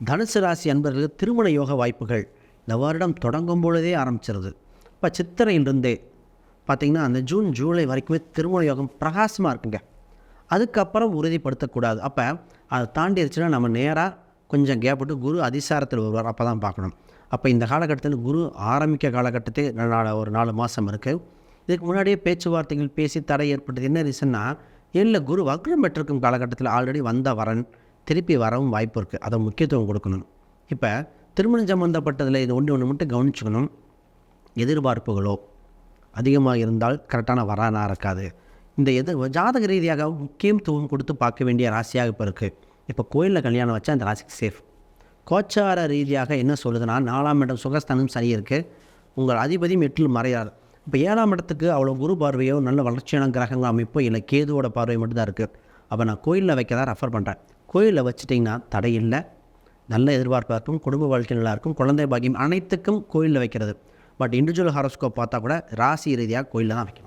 தனுசு ராசி அன்பர்களுக்கு திருமண யோக வாய்ப்புகள் இந்த வருடம் தொடங்கும் பொழுதே ஆரம்பிச்சிருது. இப்போ சித்திரையிலிருந்தே பார்த்திங்கன்னா அந்த ஜூன் ஜூலை வரைக்குமே திருமண யோகம் பிரகாசமாக இருக்குங்க. அதுக்கப்புறம் உறுதிப்படுத்தக்கூடாது. அப்போ அதை தாண்டிடுச்சுன்னா நம்ம நேராக கொஞ்சம் கேப் விட்டு குரு அதிசாரத்தில் வருவார். அப்போ தான் பார்க்கணும். அப்போ இந்த காலகட்டத்தில் குரு ஆரம்பிக்க காலகட்டத்தை ஒரு 4 மாதம் இருக்குது. இதுக்கு முன்னாடியே பேச்சுவார்த்தைகள் பேசி தடை ஏற்பட்டது. என்ன ரீசன்னா, இல்லை குரு வக்ரம் பெற்றிருக்கும் காலகட்டத்தில் ஆல்ரெடி வந்த வரன் திருப்பி வரவும் வாய்ப்பு இருக்குது. அதை முக்கியத்துவம் கொடுக்கணும். இப்போ திருமணம் சம்மந்தப்பட்டதில் இது ஒன்று மட்டும் கவனிச்சுக்கணும். எதிர்பார்ப்புகளோ அதிகமாக இருந்தால் கரெக்டான வரானா இருக்காது. இந்த ஜாதக ரீதியாக முக்கியத்துவம் கொடுத்து பார்க்க வேண்டிய ராசியாக இப்போ இருக்குது. இப்போ கோயிலில் கல்யாணம் வச்சா அந்த ராசிக்கு சேஃப். கோச்சார ரீதியாக என்ன சொல்லுதுன்னா, 4ஆம் இடம் சுகஸ்தானம் சரி இருக்குது. உங்கள் அதிபதியும் 8ல் மறையார். இப்போ 7ஆம் இடத்துக்கு அவ்வளோ குரு பார்வையோ நல்ல வளர்ச்சியான கிரகங்கள் அமைப்போ இல்லை, கேதுவோட பார்வை மட்டும்தான் இருக்குது. அப்போ நான் கோயிலில் வைக்க தான் ரெஃபர் பண்ணுறேன். கோயிலில் வச்சுட்டிங்கன்னா தடை இல்லை, நல்ல எதிர்பார்ப்பாக இருக்கும், குடும்ப வாழ்க்கை நல்லாயிருக்கும், குழந்தை பாக்கியம் அனைத்துக்கும் கோயிலில் வைக்கிறது. பட் இண்டிவிஜுவல் ஹாரோஸ்கோப் பார்த்தா கூட ராசி ரீதியாக கோயிலில் தான் வைக்கணும்.